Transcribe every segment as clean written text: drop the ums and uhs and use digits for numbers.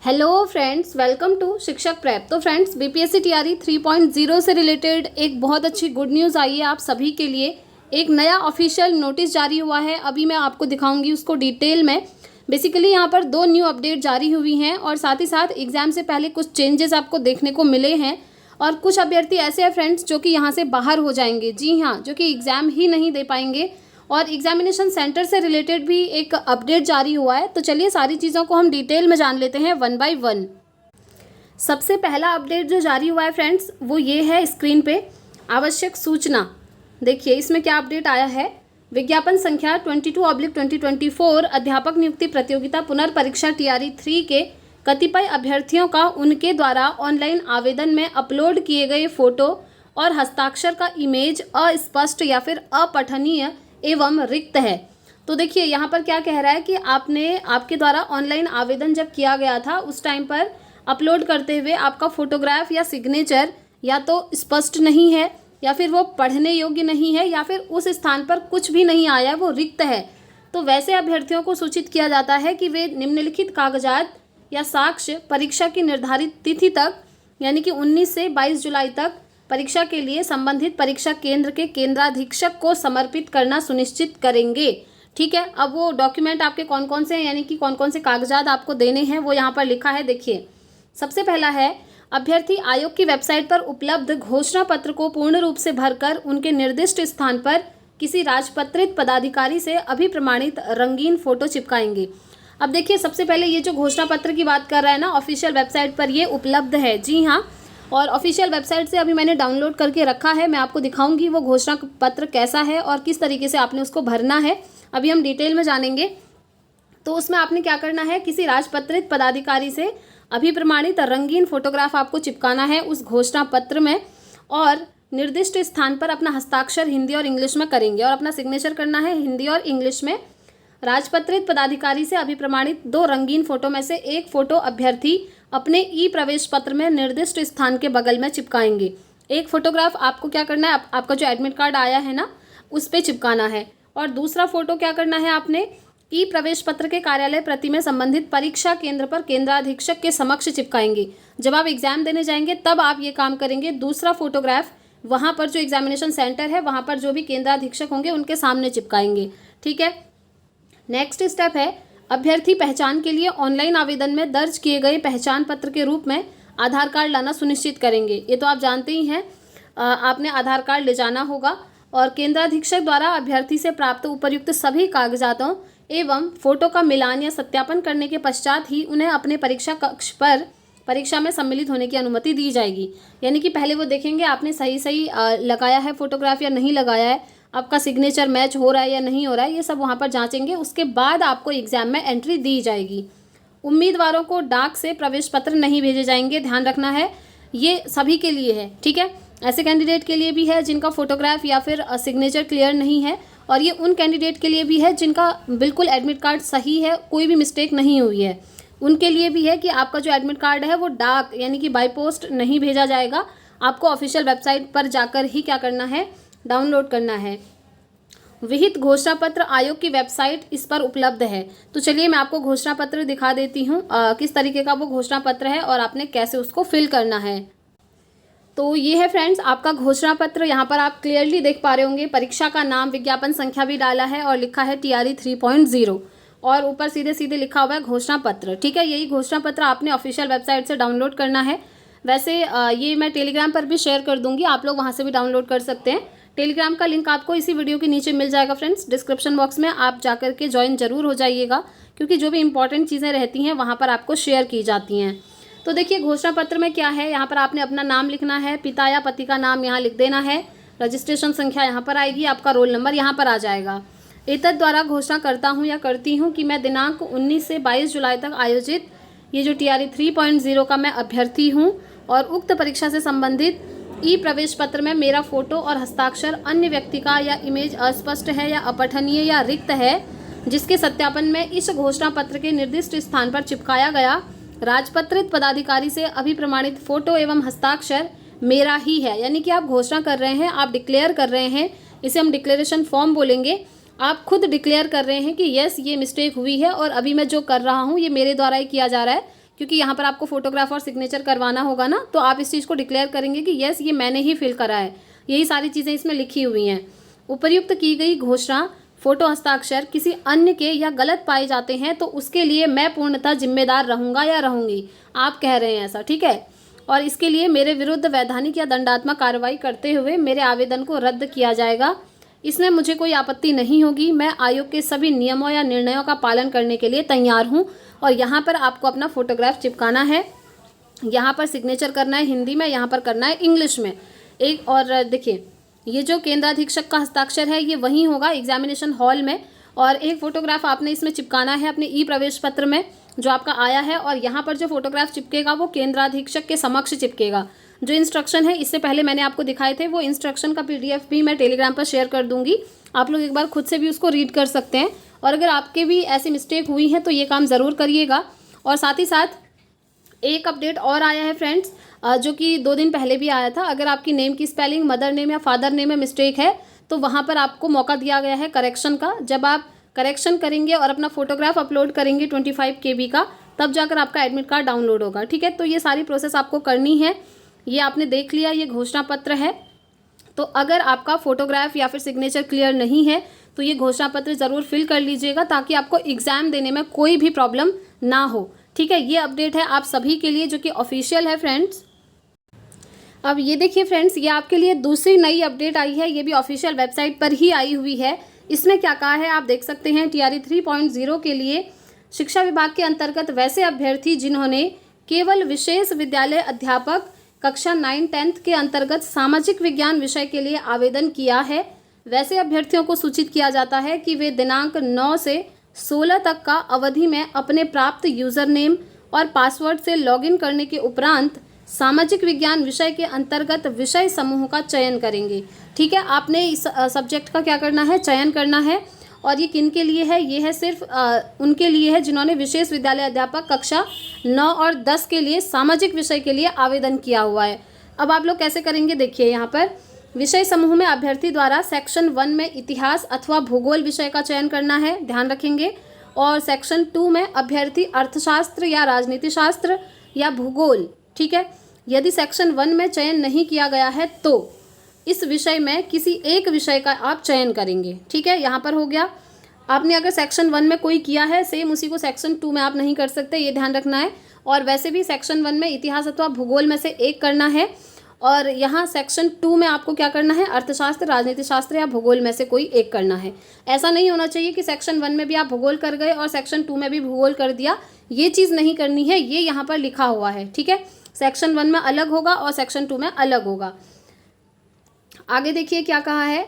Hello friends, welcome to शिक्षक prep. तो friends, BPSC TRE 3.0 से रिलेटेड एक बहुत अच्छी गुड न्यूज़ आई है आप सभी के लिए। एक नया ऑफिशियल नोटिस जारी हुआ है। अभी मैं आपको दिखाऊंगी उसको डिटेल में। बेसिकली यहाँ पर 2 न्यू अपडेट जारी हुई हैं और साथ ही साथ एग्जाम से पहले कुछ चेंजेस आपको देखने को मिले हैं। और कुछ अभ्यर्थी ऐसे हैं फ्रेंड्स जो कि यहाँ से बाहर हो जाएंगे। जी हाँ, जो कि एग्ज़ाम ही नहीं दे पाएंगे। और एग्जामिनेशन सेंटर से रिलेटेड भी एक अपडेट जारी हुआ है। तो चलिए सारी चीज़ों को हम डिटेल में जान लेते हैं वन बाय वन। सबसे पहला अपडेट जो जारी हुआ है फ्रेंड्स, वो ये है स्क्रीन पे। आवश्यक सूचना देखिए, इसमें क्या अपडेट आया है। विज्ञापन संख्या 22/2024 अध्यापक नियुक्ति प्रतियोगिता पुनर्परीक्षा टीआरई 3 के कतिपय अभ्यर्थियों का उनके द्वारा ऑनलाइन आवेदन में अपलोड किए गए फोटो और हस्ताक्षर का इमेज अस्पष्ट या फिर अपठनीय एवं रिक्त है। तो देखिए यहाँ पर क्या कह रहा है कि आपके द्वारा ऑनलाइन आवेदन जब किया गया था उस टाइम पर अपलोड करते हुए आपका फोटोग्राफ या सिग्नेचर या तो स्पष्ट नहीं है, या फिर वो पढ़ने योग्य नहीं है, या फिर उस स्थान पर कुछ भी नहीं आया, वो रिक्त है। तो वैसे अभ्यर्थियों को सूचित किया जाता है कि वे निम्नलिखित कागजात या साक्ष्य परीक्षा की निर्धारित तिथि तक, यानी कि 19 से 22 जुलाई तक परीक्षा के लिए संबंधित परीक्षा केंद्र के केंद्राधीक्षक को समर्पित करना सुनिश्चित करेंगे। ठीक है, अब वो डॉक्यूमेंट आपके कौन कौन से हैं, यानी कि कौन कौन से कागजात आपको देने हैं, वो यहाँ पर लिखा है। देखिए, सबसे पहला है, अभ्यर्थी आयोग की वेबसाइट पर उपलब्ध घोषणा पत्र को पूर्ण रूप से भरकर उनके निर्दिष्ट स्थान पर किसी राजपत्रित पदाधिकारी से अभिप्रमाणित रंगीन फोटो चिपकाएंगे। अब देखिए, सबसे पहले ये जो घोषणा पत्र की बात कर रहा है ना, ऑफिशियल वेबसाइट पर ये उपलब्ध है। जी हाँ, और ऑफिशियल वेबसाइट से अभी मैंने डाउनलोड करके रखा है। मैं आपको दिखाऊंगी वो घोषणा पत्र कैसा है और किस तरीके से आपने उसको भरना है। अभी हम डिटेल में जानेंगे। तो उसमें आपने क्या करना है, किसी राजपत्रित पदाधिकारी से अभिप्रमाणित रंगीन फोटोग्राफ आपको चिपकाना है उस घोषणा पत्र में, और निर्दिष्ट स्थान पर अपना हस्ताक्षर हिंदी और इंग्लिश में करेंगे और अपना सिग्नेचर करना है हिंदी और इंग्लिश में। राजपत्रित पदाधिकारी से अभिप्रमाणित 2 रंगीन फोटो में से एक फोटो अभ्यर्थी अपने ई प्रवेश पत्र में निर्दिष्ट स्थान के बगल में चिपकाएंगे। एक फोटोग्राफ आपको क्या करना है, आपका जो एडमिट कार्ड आया है ना, उस पर चिपकाना है। और दूसरा फोटो क्या करना है, आपने ई प्रवेश पत्र के कार्यालय प्रति में संबंधित परीक्षा केंद्र पर केंद्राधीक्षक के समक्ष चिपकाएंगे। जब आप एग्जाम देने जाएंगे तब आप ये काम करेंगे। दूसरा फोटोग्राफ वहाँ पर जो एग्जामिनेशन सेंटर है वहाँ पर जो भी केंद्राधीक्षक होंगे उनके सामने चिपकाएंगे। ठीक है, नेक्स्ट स्टेप है, अभ्यर्थी पहचान के लिए ऑनलाइन आवेदन में दर्ज किए गए पहचान पत्र के रूप में आधार कार्ड लाना सुनिश्चित करेंगे। ये तो आप जानते ही हैं, आपने आधार कार्ड ले जाना होगा। और केंद्राधीक्षक द्वारा अभ्यर्थी से प्राप्त उपर्युक्त सभी कागजातों एवं फोटो का मिलान या सत्यापन करने के पश्चात ही उन्हें अपने परीक्षा कक्ष पर परीक्षा में सम्मिलित होने की अनुमति दी जाएगी। यानी कि पहले वो देखेंगे आपने सही लगाया है फोटोग्राफ या नहीं लगाया है, आपका सिग्नेचर मैच हो रहा है या नहीं हो रहा है, ये सब वहाँ पर जांचेंगे। उसके बाद आपको एग्जाम में एंट्री दी जाएगी। उम्मीदवारों को डाक से प्रवेश पत्र नहीं भेजे जाएंगे, ध्यान रखना है, ये सभी के लिए है। ठीक है, ऐसे कैंडिडेट के लिए भी है जिनका फोटोग्राफ या फिर सिग्नेचर क्लियर नहीं है, और ये उन कैंडिडेट के लिए भी है जिनका बिल्कुल एडमिट कार्ड सही है, कोई भी मिस्टेक नहीं हुई है। उनके लिए भी है कि आपका जो एडमिट कार्ड है वो डाक यानी कि बाय पोस्ट नहीं भेजा जाएगा, आपको ऑफिशियल वेबसाइट पर जाकर ही क्या करना है, डाउनलोड करना है। विहित घोषणा पत्र आयोग की वेबसाइट इस पर उपलब्ध है। तो चलिए मैं आपको घोषणा पत्र दिखा देती हूँ, किस तरीके का वो घोषणा पत्र है और आपने कैसे उसको फिल करना है। तो ये है फ्रेंड्स आपका घोषणा पत्र। यहाँ पर आप क्लियरली देख पा रहे होंगे, परीक्षा का नाम, विज्ञापन संख्या भी डाला है और लिखा है टीआरई 3.0, और ऊपर सीधे सीधे लिखा हुआ है घोषणा पत्र। ठीक है, यही घोषणा पत्र आपने ऑफिशियल वेबसाइट से डाउनलोड करना है। वैसे ये मैं टेलीग्राम पर भी शेयर कर दूंगी, आप लोग वहाँ से भी डाउनलोड कर सकते हैं। टेलीग्राम का लिंक आपको इसी वीडियो के नीचे मिल जाएगा फ्रेंड्स, डिस्क्रिप्शन बॉक्स में। आप जाकर के ज्वाइन जरूर हो जाइएगा, क्योंकि जो भी इंपॉर्टेंट चीज़ें रहती हैं वहाँ पर आपको शेयर की जाती हैं। तो देखिए घोषणा पत्र में क्या है, यहाँ पर आपने अपना नाम लिखना है, पिता या पति का नाम यहाँ लिख देना है, रजिस्ट्रेशन संख्या यहाँ पर आएगी, आपका रोल नंबर यहाँ पर आ जाएगा। एतद द्वारा घोषणा करता हूँ या करती हूँ कि मैं दिनांक 19 से 22 जुलाई तक आयोजित ये जो टीआरई 3.0 का मैं अभ्यर्थी हूँ, और उक्त परीक्षा से संबंधित ई प्रवेश पत्र में मेरा फोटो और हस्ताक्षर अन्य व्यक्ति का या इमेज अस्पष्ट है या अपठनीय या रिक्त है, जिसके सत्यापन में इस घोषणा पत्र के निर्दिष्ट स्थान पर चिपकाया गया राजपत्रित पदाधिकारी से अभिप्रमाणित फोटो एवं हस्ताक्षर मेरा ही है। यानी कि आप घोषणा कर रहे हैं, आप डिक्लेयर कर रहे हैं, इसे हम डिक्लेरेशन फॉर्म बोलेंगे। आप खुद डिक्लेयर कर रहे हैं कि यस ये मिस्टेक हुई है और अभी मैं जो कर रहा हूँ ये मेरे द्वारा ही किया जा रहा है, क्योंकि यहाँ पर आपको फोटोग्राफ और सिग्नेचर करवाना होगा ना, तो आप इस चीज़ को डिक्लेयर करेंगे कि यस ये मैंने ही फिल करा है। यही सारी चीज़ें इसमें लिखी हुई हैं। उपर्युक्त की गई घोषणा फोटो हस्ताक्षर किसी अन्य के या गलत पाए जाते हैं तो उसके लिए मैं पूर्णतः जिम्मेदार रहूँगा या रहूँगी। आप कह रहे हैं ऐसा, ठीक है। और इसके लिए मेरे विरुद्ध वैधानिक या दंडात्मक कार्रवाई करते हुए मेरे आवेदन को रद्द किया जाएगा। इसमें मुझे कोई आपत्ति नहीं होगी। मैं आयोग के सभी नियमों या निर्णयों का पालन करने के लिए तैयार हूँ। और यहाँ पर आपको अपना फोटोग्राफ चिपकाना है, यहाँ पर सिग्नेचर करना है हिंदी में, यहाँ पर करना है इंग्लिश में। एक और देखिए, ये जो केंद्राधीक्षक का हस्ताक्षर है ये वहीं होगा एग्जामिनेशन हॉल में। और एक फ़ोटोग्राफ आपने इसमें चिपकाना है अपने ई प्रवेश पत्र में जो आपका आया है। और यहाँ पर जो फोटोग्राफ चिपकेगा वो केंद्राधीक्षक के समक्ष चिपकेगा। जो इंस्ट्रक्शन है इससे पहले मैंने आपको दिखाए थे, वो इंस्ट्रक्शन का PDF भी मैं टेलीग्राम पर शेयर कर दूंगी। आप लोग एक बार खुद से भी उसको रीड कर सकते हैं। और अगर आपके भी ऐसी मिस्टेक हुई है तो ये काम ज़रूर करिएगा। और साथ ही साथ एक अपडेट और आया है फ्रेंड्स, जो कि 2 दिन पहले भी आया था। अगर आपकी नेम की स्पेलिंग मदर नेम या फादर नेम में मिस्टेक है तो वहाँ पर आपको मौका दिया गया है करेक्शन का। जब आप करेक्शन करेंगे और अपना फोटोग्राफ अपलोड करेंगे 25 KB का, तब जाकर आपका एडमिट कार्ड डाउनलोड होगा, ठीक है। तो ये सारी प्रोसेस आपको करनी है। ये आपने देख लिया, ये घोषणा पत्र है। तो अगर आपका फोटोग्राफ या फिर सिग्नेचर क्लियर नहीं है तो ये घोषणा पत्र ज़रूर फिल कर लीजिएगा ताकि आपको एग्ज़ाम देने में कोई भी प्रॉब्लम ना हो, ठीक है। ये अपडेट है आप सभी के लिए जो कि ऑफिशियल है फ्रेंड्स। अब ये देखिए फ्रेंड्स, ये आपके लिए दूसरी नई अपडेट आई है। ये भी ऑफिशियल वेबसाइट पर ही आई हुई है। इसमें क्या कहा है आप देख सकते हैं। TRE 3.0 के लिए शिक्षा विभाग के अंतर्गत वैसे अभ्यर्थी जिन्होंने केवल विशेष विद्यालय अध्यापक कक्षा 9-10 के अंतर्गत सामाजिक विज्ञान विषय के लिए आवेदन किया है, वैसे अभ्यर्थियों को सूचित किया जाता है कि वे दिनांक 9 से 16 तक का अवधि में अपने प्राप्त यूज़र नेम और पासवर्ड से लॉगिन करने के उपरांत सामाजिक विज्ञान विषय के अंतर्गत विषय समूह का चयन करेंगे, ठीक है। आपने इस सब्जेक्ट का क्या करना है, चयन करना है। और ये किन के लिए है, ये है सिर्फ उनके लिए है जिन्होंने विशेष विद्यालय अध्यापक कक्षा 9 और 10 के लिए सामाजिक विषय के लिए आवेदन किया हुआ है। अब आप लोग कैसे करेंगे, देखिए यहाँ पर विषय समूह में अभ्यर्थी द्वारा सेक्शन 1 में इतिहास अथवा भूगोल विषय का चयन करना है, ध्यान रखेंगे। और सेक्शन 2 में अभ्यर्थी अर्थशास्त्र या राजनीति शास्त्र या भूगोल, ठीक है। यदि सेक्शन 1 में चयन नहीं किया गया है तो इस विषय में किसी एक विषय का आप चयन करेंगे, ठीक है। यहाँ पर हो गया। आपने अगर सेक्शन 1 में कोई किया है सेम उसी को सेक्शन 2 में आप नहीं कर सकते, ये ध्यान रखना है। और वैसे भी सेक्शन 1 में इतिहास अथवा भूगोल में से एक करना है। और यहाँ सेक्शन 2 में आपको क्या करना है, अर्थशास्त्र, राजनीति शास्त्र या भूगोल में से कोई एक करना है। ऐसा नहीं होना चाहिए कि सेक्शन 1 में भी आप भूगोल कर गए और सेक्शन 2 में भी भूगोल कर दिया। ये चीज़ नहीं करनी है, ये यहाँ पर लिखा हुआ है, ठीक है। सेक्शन 1 में अलग होगा और सेक्शन 2 में अलग होगा। आगे देखिए क्या कहा है।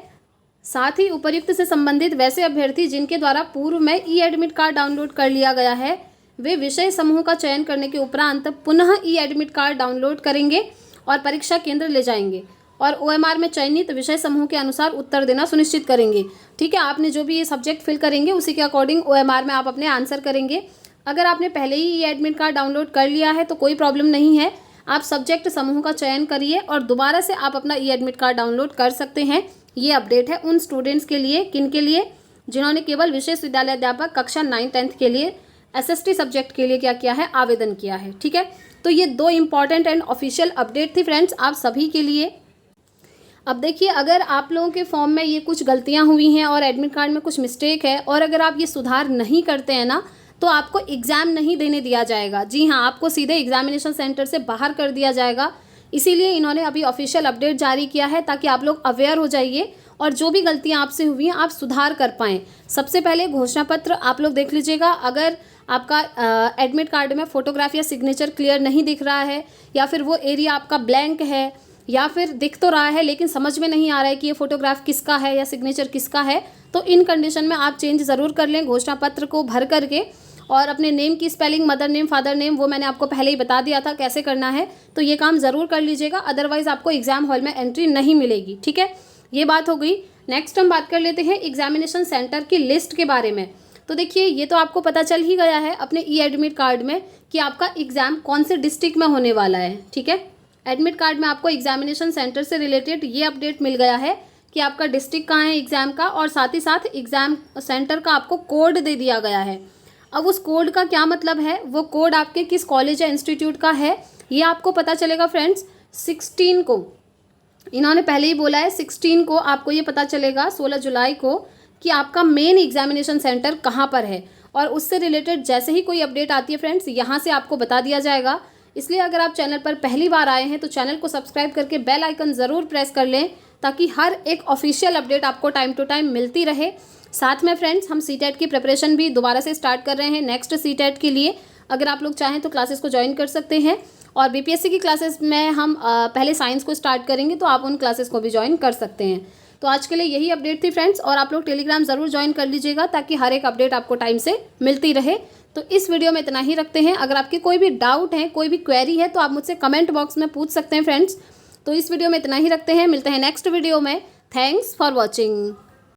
साथ ही उपर्युक्त से संबंधित वैसे अभ्यर्थी जिनके द्वारा पूर्व में ई एडमिट कार्ड डाउनलोड कर लिया गया है, वे विषय समूह का चयन करने के उपरांत पुनः ई एडमिट कार्ड डाउनलोड करेंगे और परीक्षा केंद्र ले जाएंगे और OMR में चयनित विषय समूह के अनुसार उत्तर देना सुनिश्चित करेंगे, ठीक है। आपने जो भी ये सब्जेक्ट फिल करेंगे उसी के अकॉर्डिंग OMR में आप अपने आंसर करेंगे। अगर आपने पहले ही ई एडमिट कार्ड डाउनलोड कर लिया है तो कोई प्रॉब्लम नहीं है, आप सब्जेक्ट समूह का चयन करिए और दोबारा से आप अपना ई एडमिट कार्ड डाउनलोड कर सकते हैं। ये अपडेट है उन स्टूडेंट्स के लिए, किन के लिए, जिन्होंने केवल विशेष विद्यालय अध्यापक कक्षा 9-10 के लिए SST सब्जेक्ट के लिए क्या किया है, आवेदन किया है, ठीक है। तो ये 2 इंपॉर्टेंट एंड ऑफिशियल अपडेट थी फ्रेंड्स आप सभी के लिए। अब देखिए, अगर आप लोगों के फॉर्म में ये कुछ गलतियाँ हुई हैं और एडमिट कार्ड में कुछ मिस्टेक है और अगर आप ये सुधार नहीं करते हैं ना तो आपको एग्ज़ाम नहीं देने दिया जाएगा। जी हाँ, आपको सीधे एग्जामिनेशन सेंटर से बाहर कर दिया जाएगा। इसीलिए इन्होंने अभी ऑफिशियल अपडेट जारी किया है ताकि आप लोग अवेयर हो जाइए और जो भी गलतियां आपसे हुई हैं आप सुधार कर पाएँ। सबसे पहले घोषणा पत्र आप लोग देख लीजिएगा। अगर आपका एडमिट कार्ड में फ़ोटोग्राफ या सिग्नेचर क्लियर नहीं दिख रहा है या फिर वो एरिया आपका ब्लैंक है या फिर दिख तो रहा है लेकिन समझ में नहीं आ रहा है कि ये फ़ोटोग्राफ किसका है या सिग्नेचर किसका है, तो इन कंडीशन में आप चेंज ज़रूर कर लें घोषणा पत्र को भर करके। और अपने नेम की spelling, mother name, father name, वो मैंने आपको पहले ही बता दिया था कैसे करना है, तो ये काम ज़रूर कर लीजिएगा, अदरवाइज़ आपको एग्ज़ाम हॉल में एंट्री नहीं मिलेगी, ठीक है। ये बात हो गई। नेक्स्ट हम बात कर लेते हैं एग्जामिनेशन सेंटर की लिस्ट के बारे में। तो देखिए, ये तो आपको पता चल ही गया है अपने ई एडमिट कार्ड में कि आपका एग्ज़ाम कौन से डिस्ट्रिक्ट में होने वाला है, ठीक है। एडमिट कार्ड में आपको एग्जामिनेशन सेंटर से रिलेटेड ये अपडेट मिल गया है कि आपका डिस्ट्रिक्ट कहाँ है एग्ज़ाम का, और साथ ही साथ एग्ज़ाम सेंटर का आपको कोड दे दिया गया है। अब उस कोड का क्या मतलब है, वो कोड आपके किस कॉलेज या इंस्टीट्यूट का है, ये आपको पता चलेगा फ्रेंड्स 16 को। इन्होंने पहले ही बोला है 16 को आपको ये पता चलेगा, 16 जुलाई को, कि आपका मेन एग्जामिनेशन सेंटर कहाँ पर है। और उससे रिलेटेड जैसे ही कोई अपडेट आती है फ्रेंड्स, यहाँ से आपको बता दिया जाएगा। इसलिए अगर आप चैनल पर पहली बार आए हैं तो चैनल को सब्सक्राइब करके बेल आइकन ज़रूर प्रेस कर लें, ताकि हर एक ऑफिशियल अपडेट आपको टाइम टू टाइम मिलती रहे। साथ में फ्रेंड्स हम सीटेट की प्रिपरेशन भी दोबारा से स्टार्ट कर रहे हैं नेक्स्ट सीटेट के लिए। अगर आप लोग चाहें तो क्लासेस को ज्वाइन कर सकते हैं। और बीपीएससी की क्लासेस में हम पहले साइंस को स्टार्ट करेंगे, तो आप उन क्लासेस को भी ज्वाइन कर सकते हैं। तो आज के लिए यही अपडेट थी फ्रेंड्स, और आप लोग टेलीग्राम ज़रूर ज्वाइन कर लीजिएगा, ताकि हर एक अपडेट आपको टाइम से मिलती रहे। तो इस वीडियो में इतना ही रखते हैं। अगर आपकी कोई भी डाउट है, कोई भी क्वेरी है, तो आप मुझसे कमेंट बॉक्स में पूछ सकते हैं फ्रेंड्स। तो इस वीडियो में इतना ही रखते हैं, मिलते हैं नेक्स्ट वीडियो में। Thanks for watching.